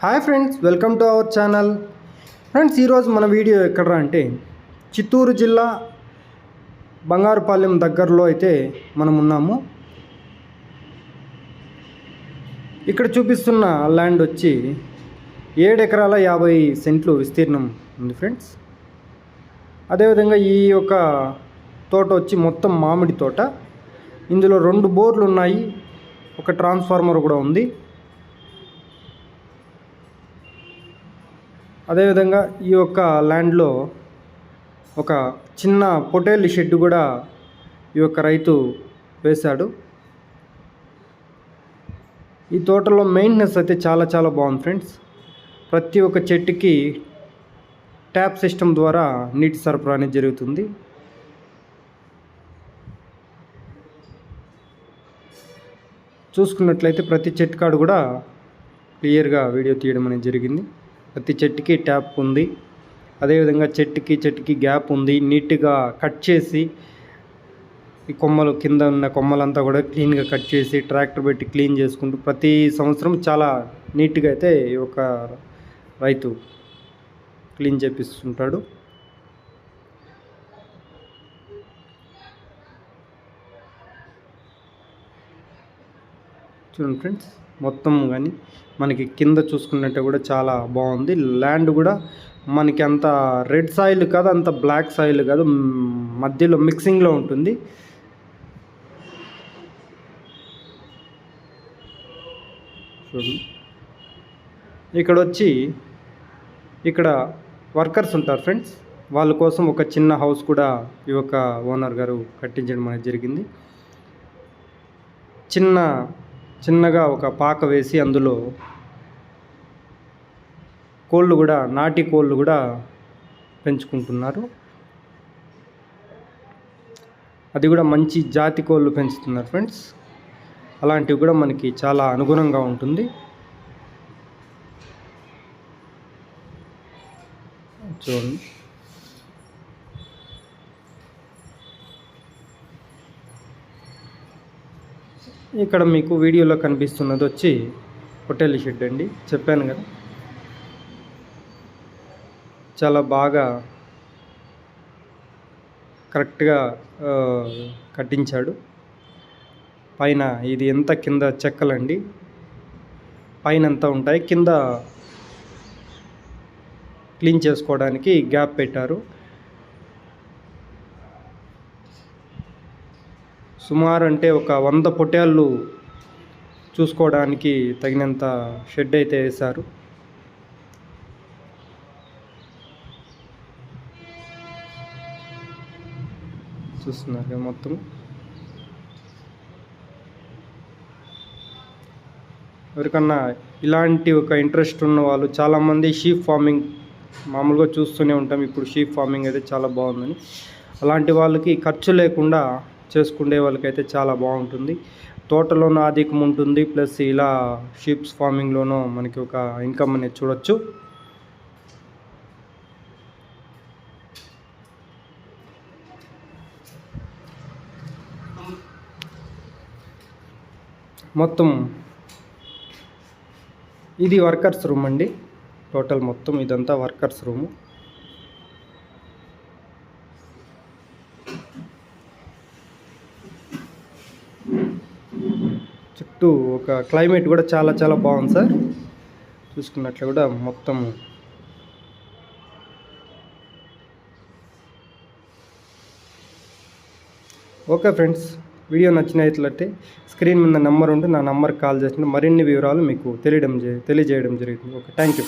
Hi friends, welcome to our channel. Friends, ఈరోజు మన video ఎక్కడ అంటే చిత్తూరు జిల్లా బంగారుపాలెం దగ్గరలో అయితే మనం ఉన్నాము. ఇక్కడ చూపిస్తున్న ల్యాండ్ వచ్చి 7 ఎకరాల 50 సెంట్లు విస్తీర్ణం ఉంది ఫ్రెండ్స్. అదేవిధంగా ఈ యొక్క తోట వచ్చి మొత్తం మామిడి తోట. ఇందులో 2 బోర్లు ఉన్నాయి, ఒక ట్రాన్స్ఫార్మర్ కూడా ఉంది. అదేవిధంగా ఈ యొక్క ల్యాండ్లో ఒక చిన్న పొటేల్ షెడ్ కూడా ఈ యొక్క రైతు వేశాడు. ఈ తోటలో మెయింటెనెన్స్ అయితే చాలా బాగుంది ఫ్రెండ్స్. ప్రతి ఒక్క చెట్టుకి ట్యాప్ సిస్టమ్ ద్వారా నీటి సరఫరా అనేది జరుగుతుంది. చూసుకున్నట్లయితే ప్రతి చెట్టు కాడు కూడా క్లియర్గా వీడియో తీయడం అనేది జరిగింది. ప్రతి చెట్టుకి ట్యాప్ ఉంది. అదేవిధంగా చెట్టుకి గ్యాప్ ఉంది. నీట్గా కట్ చేసి ఈ కొమ్మలు కింద ఉన్న కొమ్మలంతా కూడా క్లీన్గా కట్ చేసి ట్రాక్టర్ పెట్టి క్లీన్ చేసుకుంటూ ప్రతి సంవత్సరం చాలా నీట్గా అయితే ఈ యొక్క రైతు క్లీన్ చేపిస్తుంటాడు. చూడండి ఫ్రెండ్స్, మొత్తం కానీ మనకి కింద చూసుకున్నట్టు కూడా చాలా బాగుంది. ల్యాండ్ కూడా మనకి అంత రెడ్ సాయిల్ కాదు, అంత బ్లాక్ సాయిల్ కాదు, మధ్యలో మిక్సింగ్లో ఉంటుంది. చూడండి, ఇక్కడ వర్కర్స్ ఉంటారు ఫ్రెండ్స్. వాళ్ళ కోసం ఒక చిన్న హౌస్ కూడా ఈ యొక్క ఓనర్ గారు కట్టించడం అనేది జరిగింది. చిన్నగా ఒక పాక వేసి అందులో కోళ్ళు కూడా, నాటి కోళ్ళు కూడా పెంచుకుంటున్నారు. అది కూడా మంచి జాతి కోళ్ళు పెంచుతున్నారు ఫ్రెండ్స్. అలాంటివి కూడా మనకి చాలా అనుగుణంగా ఉంటుంది. చూడండి, ఇక్కడ మీకు వీడియోలో కనిపిస్తున్నది వచ్చి పొటేల్ షెడ్ అండి. చెప్పాను కదా, చాలా బాగా కరెక్ట్గా కట్టించాడు. పైన ఇది ఎంత కింద చెక్కలండి, పైన ఎంత ఉంటాయి, కింద క్లీన్ చేసుకోవడానికి గ్యాప్ పెట్టారు. సుమారు అంటే ఒక 100 పొట్టేళ్ళు చూసుకోవడానికి తగినంత షెడ్ అయితే వేశారు. చూస్తున్నారు మొత్తం. ఎవరికన్నా ఇలాంటి ఒక ఇంట్రెస్ట్ ఉన్న వాళ్ళు, చాలామంది షీప్ ఫార్మింగ్ మామూలుగా చూస్తూనే ఉంటాం. ఇప్పుడు షీప్ ఫార్మింగ్ అయితే చాలా బాగుందని, అలాంటి వాళ్ళకి ఖర్చు లేకుండా చేసుకునే వాళ్ళకైతే చాలా బాగుంటుంది. తోటలోనూ ఆధిక్యం ఉంటుంది, ప్లస్ ఇలా షీప్స్ ఫార్మింగ్లోనూ మనకి ఒక ఇన్కమ్ అనేది చూడొచ్చు. మొత్తం ఇది వర్కర్స్ రూమ్ అండి. టోటల్ మొత్తం ఇదంతా వర్కర్స్ రూము. చుట్టూ ఒక క్లైమేట్ కూడా చాలా బాగుంది సార్. చూసుకున్నట్లు కూడా మొత్తం ఓకే ఫ్రెండ్స్. వీడియో నచ్చినట్లయితే స్క్రీన్ మీద నెంబర్ ఉంటే నా నెంబర్కి కాల్ చేసిన మరిన్ని వివరాలు మీకు తెలియజేయడం జరుగుతుంది. Okay, thank you.